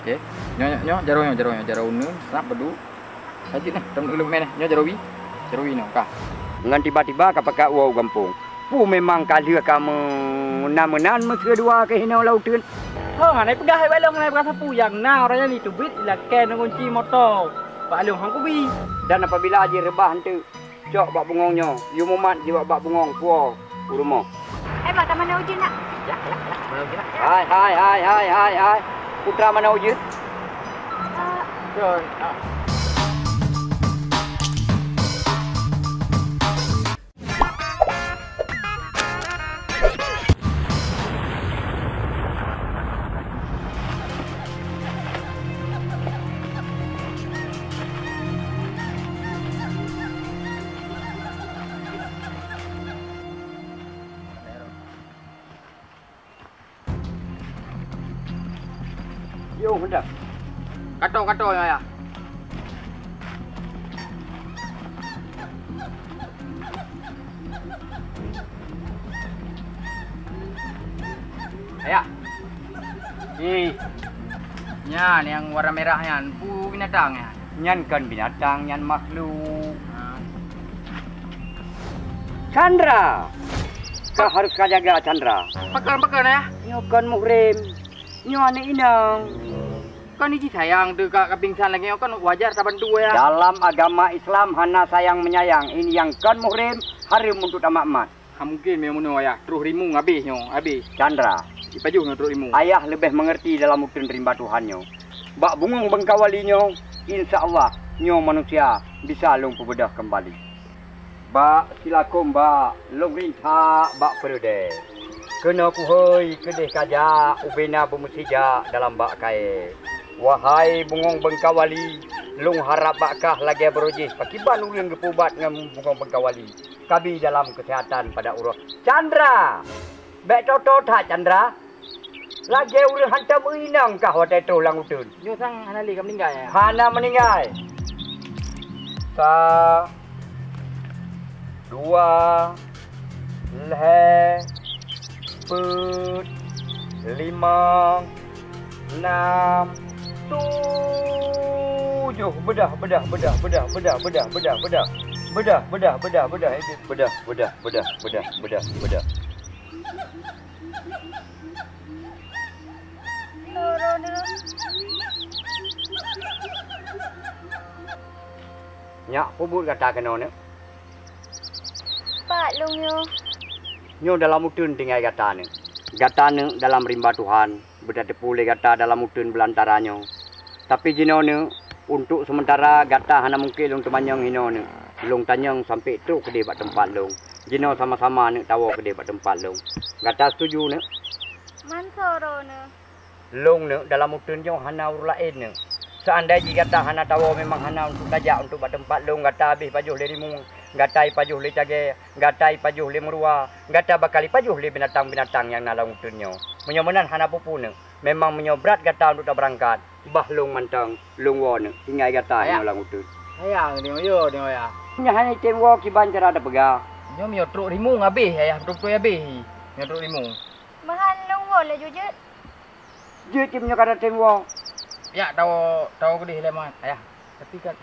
Okey. Nyo jaro ne sap bedu. Hajit nah, tem dulu main nyo jaro wi no kah. Ngan tiba-tiba kapakak wow gampung. Pu memang kalia kamu menan mesra dua ke hinau lautan. Ha, nai pegah hai balong nai berasa pu yang na raya ni tu bit ila ken kunci motor. Pak Long hang kubi. Dan apabila aje rebah hantu, cok bak bungongnya, yu mumat je bak bungong puo urumo. Mak kat mana ujin nak? Ya, mana ujin nak? Hai. Putra mana ujin? Rồi. Yo hendak. Kato ya. Ayah. Nyan yang warna merahnya, pu binatang ya. Nyan kan binatang, nyan makhluk. Chandra. Kau harus kau jaga Chandra. Pekan ya. Nyo kan muhrim. Nyo ane inang. Kan ini sayang tu kak pingsan lagi kan wajar tak bantu ya. Dalam agama Islam hana sayang menyayang. Ini yang kan muhrim harim untuk amat-amat. Mungkin memang no ya. Terus rimu habis. Chandra. Ipajuh no terus rimu. Ayah lebih mengerti dalam muktin rimba Tuhannya. Bak bungung bengkawalinya, insya Allah nyo manusia bisa long pebedah kembali. Bak silakum bak long rinta bak perde. Kena kuhoi kedeh kaja ubena bemusija dalam bak kai. Wahai bungong bengkawali, long harap bakkah lagi berujih. Pakiban ulun gepubat ngam bungong bengkawali. Kabi dalam kesehatan pada urus. Chandra, bek toto tak Chandra? Lagi urus hantam inang kah watai tu lang utun. Nyo sang hanali kam meninggal ya. Hana meninggal. Dua, put, 5, 6, 7. Bedah. Nyak pubut kata kena ni. Pak Long yo. Nyo dalam mutun tinggal kata ni. Kata ni dalam rimba Tuhan. Berdata pulih kata dalam mutun belantaranya. Tapi jino ni untuk sementara kata hana mungkin long temanyang hino ni. Long tanyang sampai tu ke dia buat tempat long. Jino sama-sama ni tahu ke dia buat tempat long. Kata setuju ni. Mansoro ni. Long ni dalam mutun jo hana urus lain ni. Seandainya jika kata hana tahu memang hana untuk dajak untuk buat tempat long. Kata habis pajuh le rimu. Gatai pajuh le cage. Gatai pajuh le merua. Gata bakali pajuh le binatang-binatang yang dalam mutunnya. Menyomenan hana pupu ni. Memang menyobrat kata untuk tak berangkat. Bah long mantang, long won. Tinggal kata yang dalam mutun. Ayah dia ya. Nya hanya tengok kiban cara ada pegah. Nyo mio truk rimu habis ayah betul habis. Mio truk rimu. Mahan Long wo le jujut. Je timnya kada tengok. Ya tahu ke dia lemas ayah. Tapi kan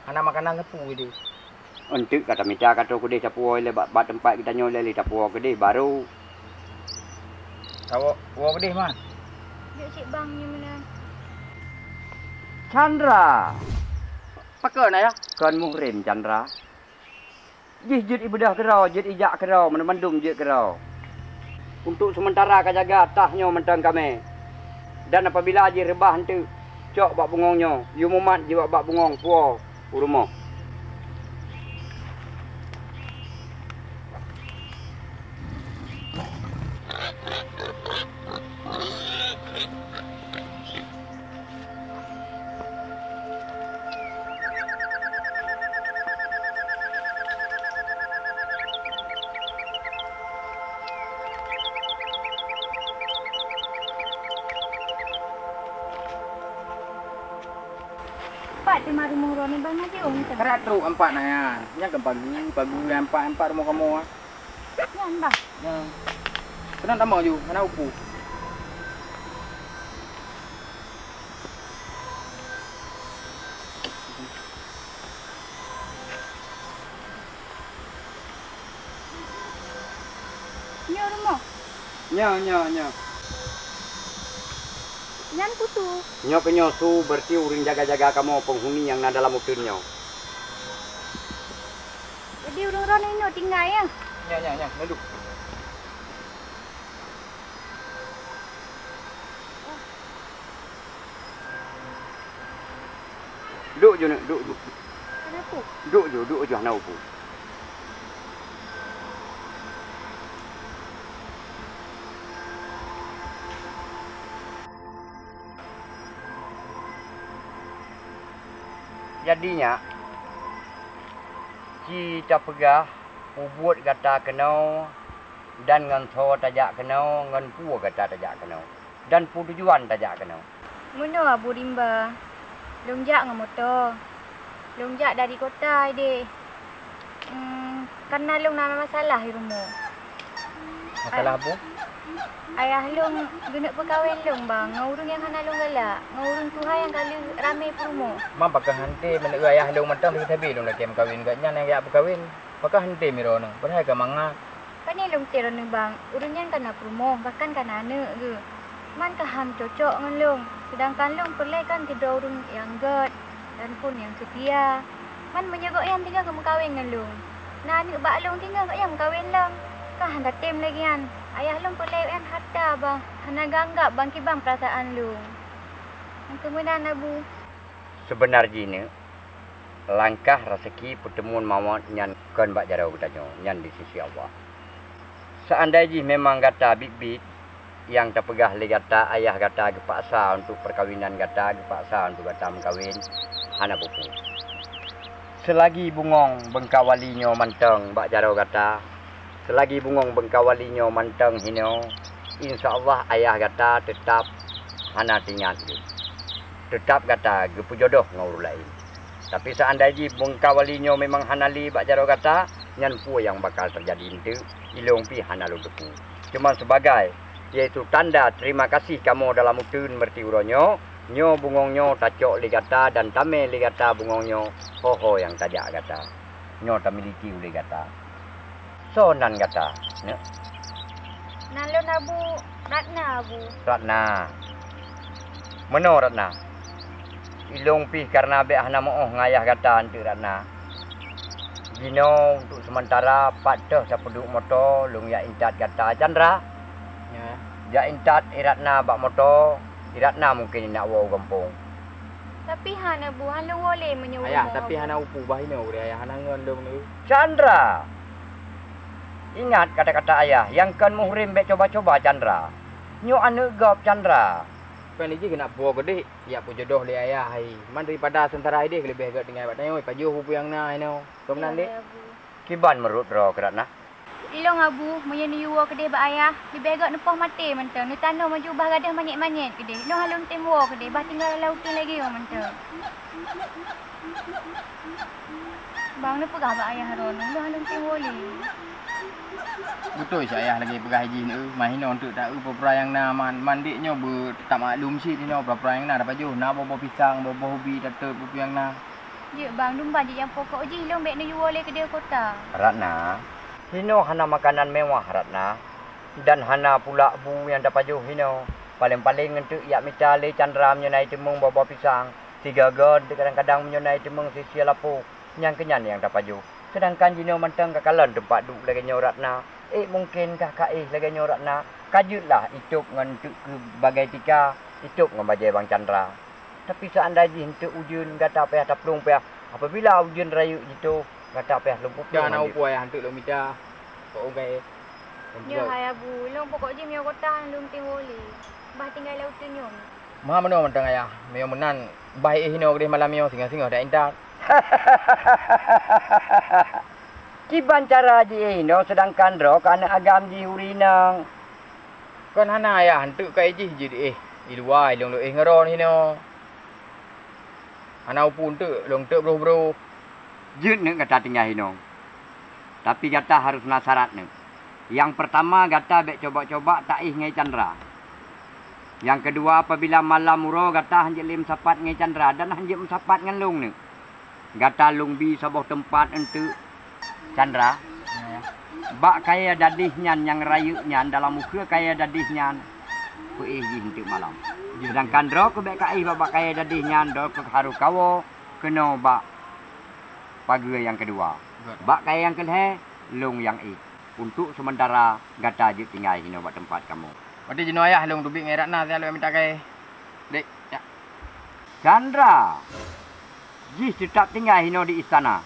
hana makanan lepu dia. Untuk kata minta kata ku dia capu le bat tempat kita nyoleh le capu ke dia baru. Tahu ke dia man. Juk cik bang ni mana? Chandra. Pakai ayah. Kan muhrim Chandra. Jid ibadah kerau, jid ijak kerau, mandum jid kerau. Untuk sementara kau jaga tahnya mentang kami. Dan apabila aje rebah hantu, cok bak bungongnya, yu mumat je bak bungong puo urumo. Pak di mari muro ni bang nanti kita. Kerat truk empat na ya. Nya ke pagi empat rumah kamu ah. Yan bang. Ya. Kena tambah ju, kena upu. Nya. Nyan kutu. Nyo penyosu berarti uring jaga-jaga kamu penghuni yang ada dalam mobilnya. Jadi urung ron ini tinggal ya. Nya, duduk. Duduk je nak, duduk. Kenapa? Duduk je nak upu. Jadinya kita pegah ubut kata kenau dan ngan tho tajak kenau ngan pu kata tajak kenau dan pu tujuan tajak kenau. Muno Abu Rimba. Longjak dengan motor. Longjak dari kota ide. Karena long nama masalah di rumah. Masalah apa? Ayah long guna perkahwin long bang. Ngurung yang hana long galak. Ngurung Tuhan yang kali ramai rumah. Mak bakal henti menek ayah long mentang kita tabi long lagi kawin gatnya yang yak berkawin. Bakal henti miro nang. Padahal ke manga. Kan ni long teron ni bang. Urung yang kena rumah bahkan kena anak ke. Man kaham cocok dengan long. Sedangkan long pelai kan tidur urung yang god dan pun yang setia. Man menyogok yang tinggal kamu kahwin dengan long. Nah ni bak long tinggal kat yang kahwin long. Kah hendak tem lagi kan. Ayah long pelai kan hatta bang. Hana ganggap bang kibang perasaan long. Yang kemudian Abu. Sebenarnya ini langkah rezeki pertemuan mawat nyan kan bak jarau katanya nyan di sisi Allah. Seandainya memang kata bibit yang terpegah le kata ayah kata gepaksa untuk perkawinan kata gepaksa untuk kata mengkawin hana buku. Selagi bungong bengkawalinyo manteng bak jarau kata selagi bungong bengkawalinyo manteng hino insyaallah ayah kata tetap hana tinggal tetap kata gepu jodoh ngau lain. Tapi seandainya bengkawalinyo memang hanali bak jarau kata nyan pu yang bakal terjadi itu ilong pi hana lu depu. Cuma sebagai yaitu tanda terima kasih kamu dalam mutun berti uronyo nyo bungongnya tacok ligata dan tame ligata bungongnya hoho yang tajak kata nyo tamiliki uli kata sonan kata ne Nalon Abu Ratna Abu. Ratna meno Ratna ilong pi karena be hana mooh ngayah kata antu Ratna gino untuk sementara patah sapeduk moto lung ya intat kata Chandra ya intat Iratna bak motor Iratna mungkin nak wau kampung. Tapi hana Bu hana boleh menyuruh. Ayah tapi hana upu bahino ure ayah hana ngendong ni. Chandra. Ingat kata-kata ayah yang kan muhrim be coba-coba Chandra. Nyo anu gop Chandra. Pen iki kena buah gede ya pu jodoh le ayah hai. Man daripada sentara ide lebih agak dengan batanya oi paju upu yang na ino. Kemenan de. Kiban merut ro keratna. Ilong Abu menyeni yuwa kedai bak ayah. Lebih agak nepah mati mentang. Ni tanah maju bah gadah manyet-manyet kedai. Ilong halung temwo kedai. Bah tinggal lautin lagi orang mentang. Bang ni pegah bak ayah ron. Ilong halung temwo li. Betul saya lagi pegah haji ni. Mahino untuk tak upra yang na mandiknya ber tak maklum sih ni upra yang na dapat jo. Na bobo pisang, bobo hobi datuk buku yang na. Ya bang dumba je yang pokok je ilong bek ni yuwa le kedai kota. Ratna. Hino hana makanan mewah Ratna dan hana pula bu yang dapat jo hino paling-paling untuk yak mita le Chandra menyonai temung bawa pisang 3 god kadang-kadang menyonai temung sisia lapu yang kenyan yang dapat jo sedangkan jino mantang kakalan tempat duk lagi nyo Ratna mungkin kakak lagi nyo Ratna kajutlah itop ngan untuk ke bagai tika itop ngan bajai bang Chandra tapi seandainya untuk ujun kata payah taplung payah apabila ujun rayu gitu kata payah lumpuk jangan upu ayah untuk lo mita kok okay. Ya hai Abu, long pokok je mio kota lum temwo li. Bah tinggal lautin nyom. Maha meno mentang ayah, meo menan baik hino gede malam meo singa-singa dak indak. Kiban cara je hino sedangkan ro kana agam ji hurinang. Kan hana ayah hantu kai ji je iluai long lo ngaron hino. Ana upun tu long te bro-bro. Jut ne kata tinggal hino. Tapi kata harus nasarat ne. Yang pertama kata bek coba-coba tak ngai Chandra. Yang kedua apabila malam muro kata hanjek lim sapat ngai Chandra dan hanjek sapat ngan lung ne. Kata lung bi saboh tempat entu Chandra. Bak kaya dadih nyan yang rayu nyan dalam muka kaya dadih nyan. Ku untuk malam. Sedangkan dro ke bek kai bak kaya dadih nyan do ke haru kawo kena bak pagi yang kedua. Bak kaya yang kelhe long yang untuk sementara gata je tinggal hino buat tempat kamu. Berarti jenuh ayah long tubik ngai Ratna saya lu minta kai. Dek, ya. Chandra. Ji tetap tinggal hino di istana.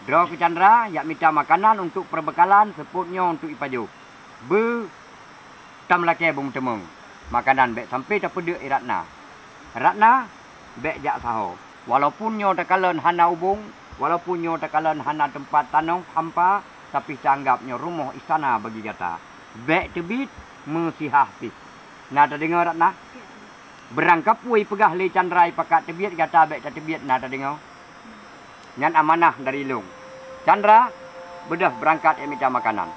Draw ke Chandra yak minta makanan untuk perbekalan seputnya untuk ipaju. Tam laki bung temung. Makanan bek sampai tak pedek Ratna. Ratna bek jak saho. Walaupun nyo takalan hana ubung, walaupun nyo takalan hana tempat tanong hampa, tapi sanggapnya rumah istana bagi kata. Bek tebit mesihah pis. Nah tak dengar Ratna? Berangkap pui pegah le Chandra pakat tebit kata bek tak tebit nah tak dengar? Nyan amanah dari Long. Chandra bedah berangkat minta makanan.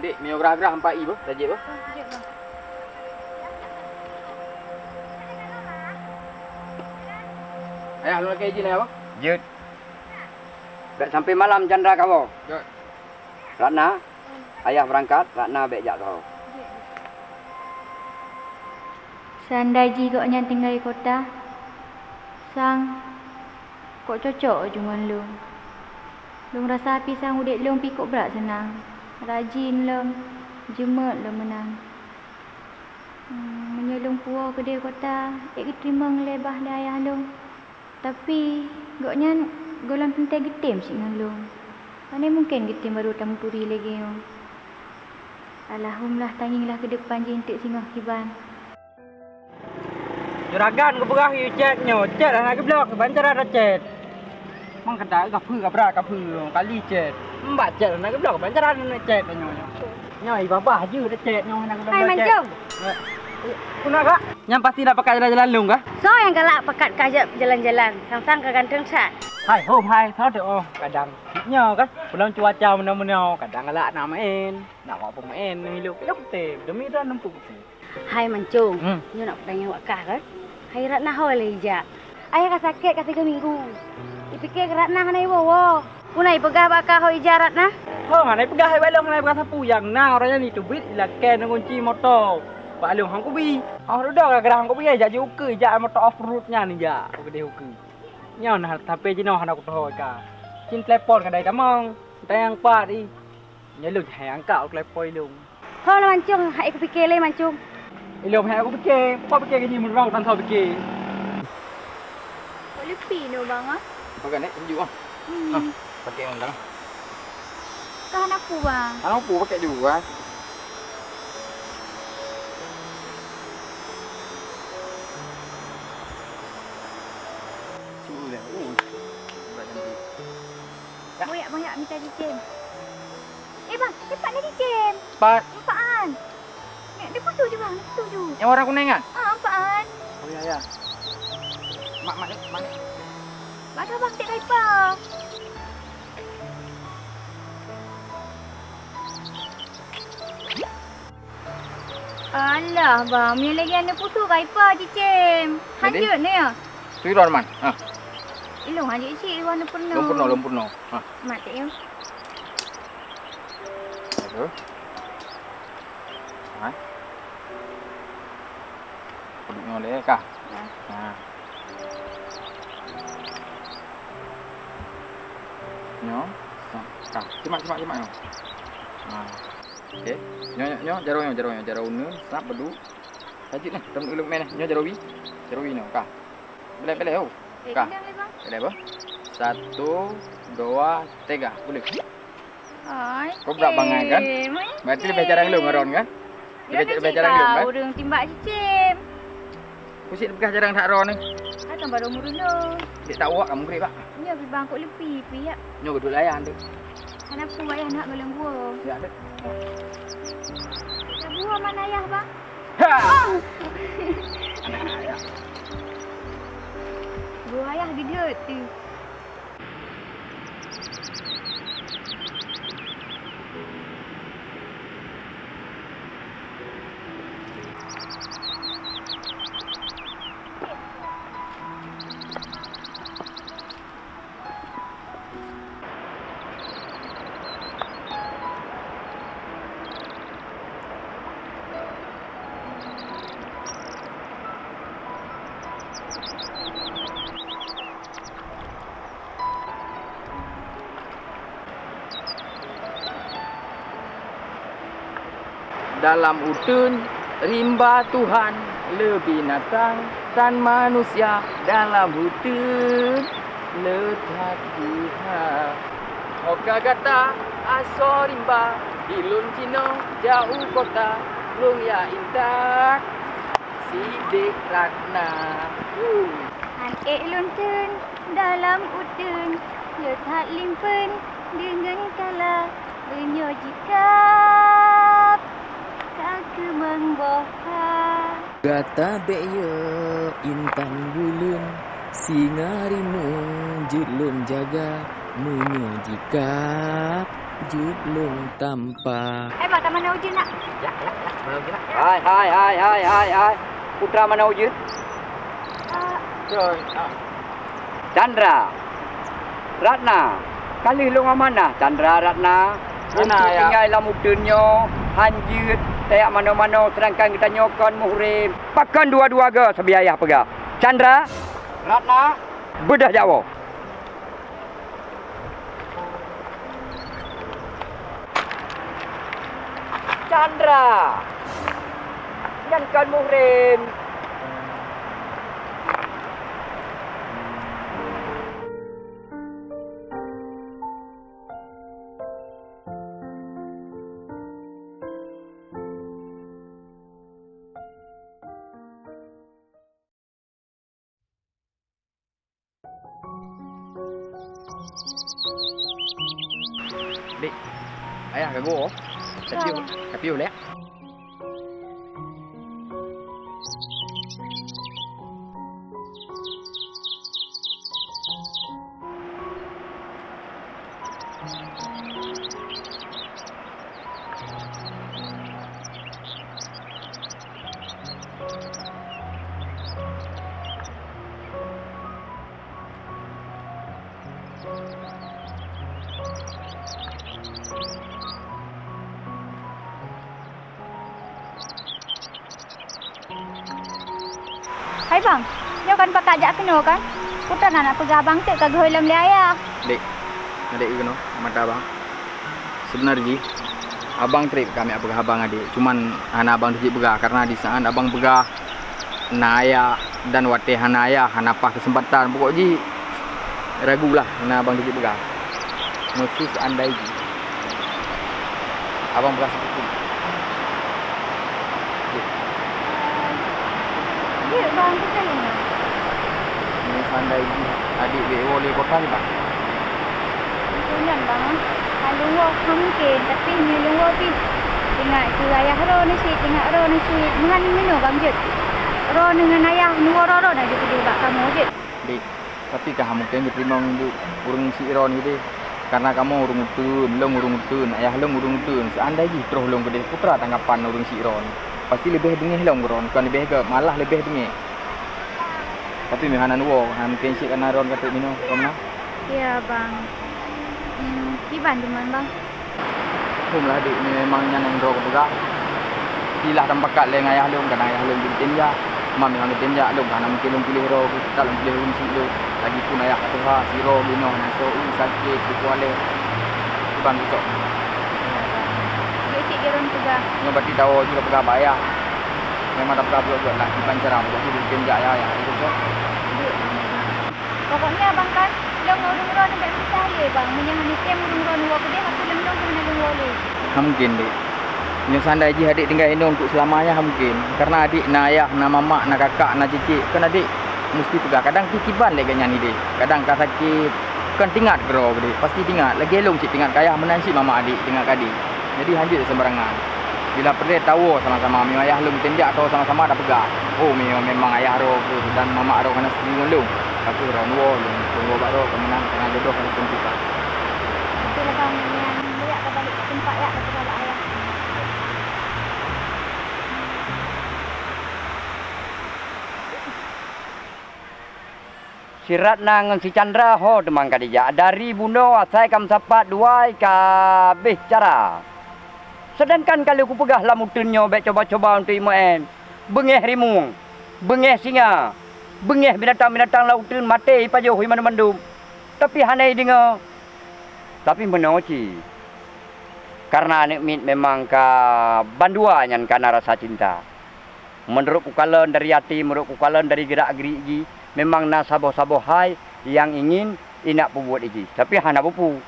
Dek, mio gerah-gerah hampa i bah, tajik bah. Ayah lu lagi izin apa? Jut. Bek sampai malam Chandra kawo. Jut. Ratna, ayah berangkat, Ratna bek jak saho. Seandai jika nyan tinggal di kota, sang kok cocok dengan Long. Long rasa api sang udik Long pikuk berat senang. Rajin Long, jemet Long menang. Menyelung puau ke dia kota, terima ngelebah dia ayah Long. Tapi, gak nyan golan penting getim si dengan Long. Mana mungkin getim baru tampuri lagi Long. Alhamdulillah tanginglah ke depan jentik singgah kiban. Juragan ke berah yu chatnya. Chat lah nak ke blok. Bancar ada chat. Mang kata gapu gabra gapu kali chat. Mbak chat nak ke blok. Bancar ada nak chat nyo. Nyoi babah je ada chat nyo nak ke blok. Hai Mancung. Kuna kak? Yang pasti nak pakai jalan-jalan Long kah? So yang galak pakat kajak jalan-jalan. Sang-sang ke ganteng sat. Hai home hai thau de oh kadang nyo kan. Belum cuaca mana-mana kadang galak nak main. Nak buat pemain ni lu. Lok te demi dah nampu. Hai Mancung. Nyo nak tanya wak kah kan? Hai Ratna hoi leja. Ayah ka sakit ka 3 minggu. Dipikir Ratna hanai wo. Kunai pegah bakal hoi ija Ratna? Oh, hanai pegah hai balong hanai pegah sapu yang na orangnya ni tu bit ila ken kunci motor. Pak Long hang kubi. Ah dah ka gerang kubi ja uke ja motor off roadnya ni ja. Gede uke. Nyo nah tapi jino hana ku hoi ka. Cin telepon ka dai tamong. Tayang pa di. Nyelu hang ka telepon Long. Ho lah Mancung, hai ku fikir le Mancung. Ilom hai aku fikir, apa fikir ni mun rong tan thau fikir. Kau lepi no bang ah. Makan nek tunjuk ah. Pakai undang. Kan aku bang. Ano pu pakai juga. Sudah. Banyak minta dijem. Bang, cepat ni dijem. Cepat. Apaan? Dia putu je bang, putu je. Yang warna kuning kan? Apaan? Oh ya. Mak. Mana bang tak kaipa? Alah bang, punya lagi anda putu kaipa dijem. Hanjut ni ya. Tu Rahman. Ha. Ilong hanjut isi warna purno. Lompurno. Ha. Mati ya. Aduh. Ha. Puduknya oleh kah? Ha. Nyo. Kah. Cemak nyo. Ha. Okey. Nyo jaro ni sap bedu. Sajit ni, tem ulung men nyo jaro wi. Jaro wi no kah. Bele oh. Kah. Bele apa? 1 2 3. Boleh. Ay. Kau berat bangai kan? Berarti lebih jarang lu ngaron kan? Lebih jarang lu kan? Urang timbak cicim. Pusing bekah jarang tak ron ni. Akan baru murno. Dik tak awak kamu grip pak. Nya bi bangkok lepi ya. Nyo gedul layan tu. Kenapa ayah nak golong gua? Ya ada. Gua mana ayah bang? Ha. Gua ayah gede tu. dalam utun rimba Tuhan lebih binatang dan manusia dalam utun letak Tuhan. Oka gata aso rimba ilun cino jauh kota lung ya intak sidik Ratna. Han luntun dalam utun letak limpen dengan kala menyojikap kaki membohar. Gata beyo intan bulun singarimu julung jaga menyojikap julung tampak. Bak tak mana uji nak? Hai. Putra mana wujud? Chandra. Ratna. Kali lu mana? Chandra Ratna. Untuk tinggal dalam mudunyo, hanjut, tak mana-mana sedangkan kita nyokon muhrim. Pakan dua-dua ke sebiayah pegah. Chandra. Ratna. Bedah Jawa. Chandra. Nyangkan muhrim. Dik, ayah ke gua. Tapi boleh. Hai bang, nyo kan pakai ajak kena kan? Putra nak pergi abang tu ke golam le ayah. Dek, adik kena mata abang. Sebenarnya abang trip kami apa abang adik. Cuman anak abang tu begah karena di saat abang begah naya dan wate hanaya hanapa kesempatan pokoknya ragulah anak abang tu begah. Musus andai ji. Abang berasa itu. Ya bang, kita ni. Ini andai ji. Adik boleh kota ni bang. Tunan bang. Kalau wah mungkin tapi ni luar pi. Tengok tu ayah ro ni si, tengok ro ni si. Mengan ni bang je. Ro dengan ayah nuo ro nak jadi bak kamu je. Dik, tapi kah mungkin diterima urung si ro ni deh. Karena kamu urung utun, long urung utun, ayah long urung utun. Seandainya terus long gede putra tanggapan urung si ro ni. Pasti lebih dengih long ron, bukan lebih ke malah lebih dengih. Tapi mihanan wo, mungkin si karena ron kata minum, romna. Ya bang. Iban di mana bang? Lah dik ni memang nyanang ro ke Silah tempat kat leng ayah long, karena ayah long jadi ya. Mami hang tenja long, karena mungkin long pilih ro, kita long pilih urung si lo. Lagi pun ayah kata ha, si ro bino naso sakit kuale. Bang cok. Dia ron juga. Nyo berarti tahu juga pegah bayar. Memang tak pegah buat lah di pancaran jadi tenja ayah itu cok. Pokoknya bang kan long urung ron tak bisa le bang. Menyangan ni kem urung ron wo gede aku long kena urung wo le. Mungkin dek. Nyo sandai ji adik tinggal indung untuk selamanya mungkin. Karena adik na ayah, na mama, na kakak, na cicit kan adik mesti pegah. Kadang kikiban lek nyanyi dek. Kadang ka sakit kan tingat gero dek. Pasti tingat. Lagi elong cik tingat kayah menansi mama adik tingat adik. Jadi hanjut sembarangan. Bila pergi tahu sama-sama mi ayah long tenjak atau sama-sama dah pegah. Oh memang ayah ro dan mama ro kena sendiri long. Tapi ro nuo long bak ro kemenang tengah jodoh kena tentukan. Itu lah bang yang lihat ke balik tempat ya ke balik ayah. Si Ratna dengan si Chandra ho demang kadija. Dari buno asai kam sapat duai kabeh cara. Sedangkan kalau ku pegah lamutunnya baik coba-coba untuk imuan. Bengeh rimung, bengeh singa, bengeh binatang-binatang lautan mati pajoh hui mana-mandum. Tapi hanai dengar. Tapi menoci. Karena anak mit memang ka bandua nyan karena rasa cinta. Menurut kukalan dari hati, menurut kukalan dari gerak-gerigi, memang na saboh-saboh hai yang ingin inak buat iki. Tapi hana bupu.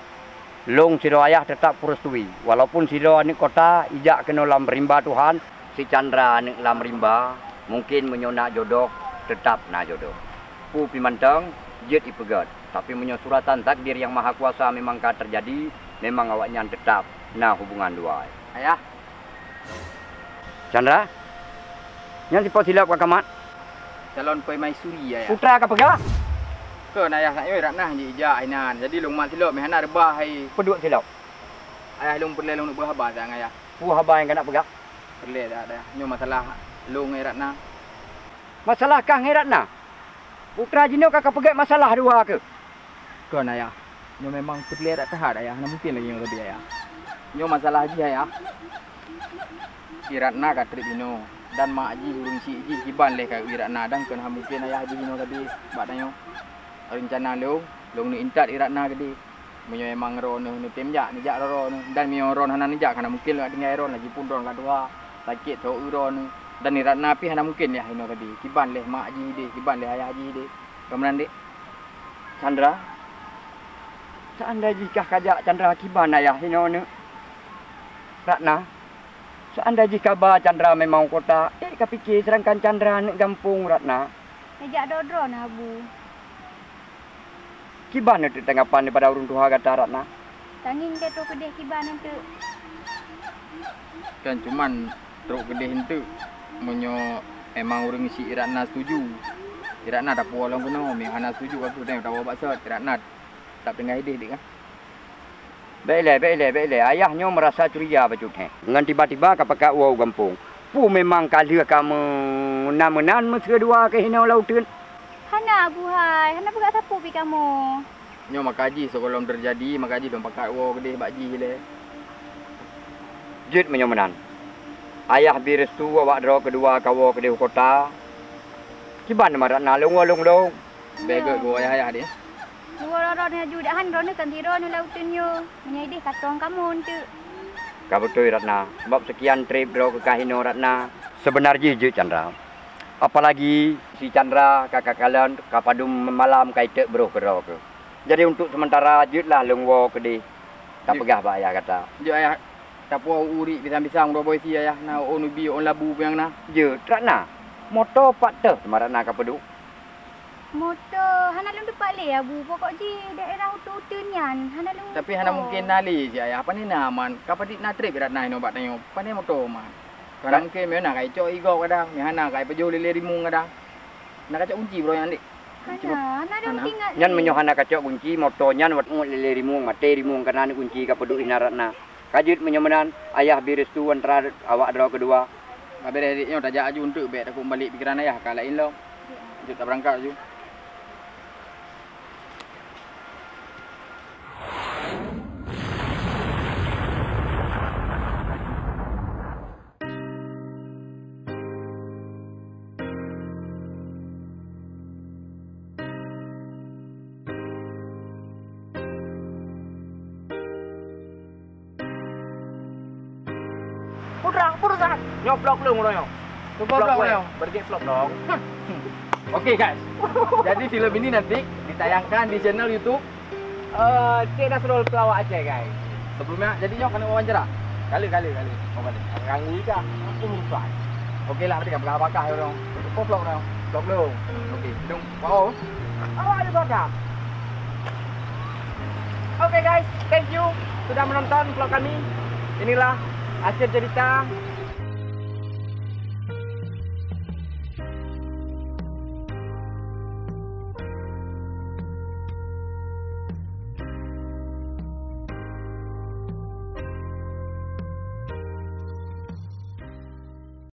Long sido ayah tetap purustui. Walaupun sido anik kota ijak kena lam rimba Tuhan, si Chandra anik lam rimba mungkin menyonak jodoh tetap na jodoh. Pu pimantang jet ipegat. Tapi suratan takdir yang maha kuasa memang ka terjadi, memang awaknya tetap na hubungan dua. Ayah, Chandra, yang siapa silap ke kamat? calon permaisuri ayah. Putra ke pegah? Ke ayah nak yoi ratnah je ijak ainan. Jadi long mak silap mehana rebah hai. Peduk silap. Ayah long perle long nak berhabar sang ayah. Habar yang kena pegah. Perle dah dah. Nyo masalah long ai ratnah. Masalah kang heratna. Putra jino kakak pegat masalah dua ke? Ke ayah. Nyo memang perle dak tahat ayah. Nak mungkin lagi nyo lebih ayah. Nyo masalah je ayah. Iratna ka trip ino dan mak ji urung si ji kiban leh ka iratna dan kan mungkin ayah ji ino tadi bak tanyo. Rencana long ni intat iratna gede. Menyo memang ron ni temjak ni jak ron dan mio ron hanan jak kana mungkin lah dengai ron lagi pun ron ka dua. Sakit so ron dan iratna pi hana mungkin ya ino tadi. Kiban leh mak ji de, kiban leh ayah ji de. Kemudian dek Chandra, seandainya jika kajak Chandra kiban ayah ino ni Ratna, seandainya jika bah Chandra memang kota, kapikir serangkan Chandra ni gampung Ratna. Ajak dodro nah bu. Kiban itu tanggapan daripada urung tuha kata Ratna. Tangin ke tu kedih kiban itu. Kan cuman teruk gede hentu menyo emang urang si Iratna setuju. Iratna dak puas long kena mi hana setuju aku dah tahu baksa Iratna tak tengah ide dik kan. Baiklah. Ayahnya merasa curiga becut he. Dengan tiba-tiba kapakak wow gampung. Pu memang kalia kamu menan mesra dua ke hinau lautan. Hana bu hai, hana buka sapu pi kamu. Nyo makaji sebelum terjadi makaji dong pakat wo gede bakji le. Jut menyomenan. Ayah birestu awak draw kedua kawo ke kota. Kiban maratna long. Bega go ayah dia. Dua orang ni juga han ron kan tiro ni lautan yo. Menyai katong kamu tu. Kabetul Ratna. Sebab sekian trip draw ke Kahino Ratna. Sebenarnya Jut Chandra. Apalagi si Chandra kakak kalian kapadum malam kaitek bro ke. Jadi untuk sementara jutlah lengwo ke di. Tak pegah pak ayah kata. Jo ayah tak puas uri pisang-pisang dua boy si ayah na onubi on labu yang na. Jut Ratna. Motor patah Ratna kapadu. Motor hana lung depan le abu pokok ji daerah utun nyan hana lung. Tapi hana mungkin nali si ayah apa ni naman. Kapadik na trip Iratna ino bak tanyo. Apa ni motor man. Kadang mungkin mana kai cok igo kadang, mana kai pejuh lele rimung kadang. Nak kacak kunci bro yang dik. Hana dah tinggal. Nyan menyohana kacak kunci motor nyan wat ngut lele rimung mate rimung karena ni kunci kapadu Ratna. Kajut menyomenan ayah birestu antara awak draw kedua. Abang adiknya dah jak aju untuk bet aku balik pikiran ayah kak lain lo. Jut tak berangkat aju. Putra. Nyoplok lu ngono. Nyoplok lu. Pergi vlog dong. Oke guys. Jadi film ini nanti ditayangkan di channel YouTube Cik Nasrul Pelawak Aceh guys. sebelumnya. Jadi nyok kena wawancara. Kali. Oh kali. Ganggu juga. Aku merusak. Oke lah, berarti kan bakah ya dong. Vlog dong. Vlog lu. Oke, dong. Wow. Awak ada bakal. Oke guys, thank you sudah menonton vlog kami. Inilah akhir cerita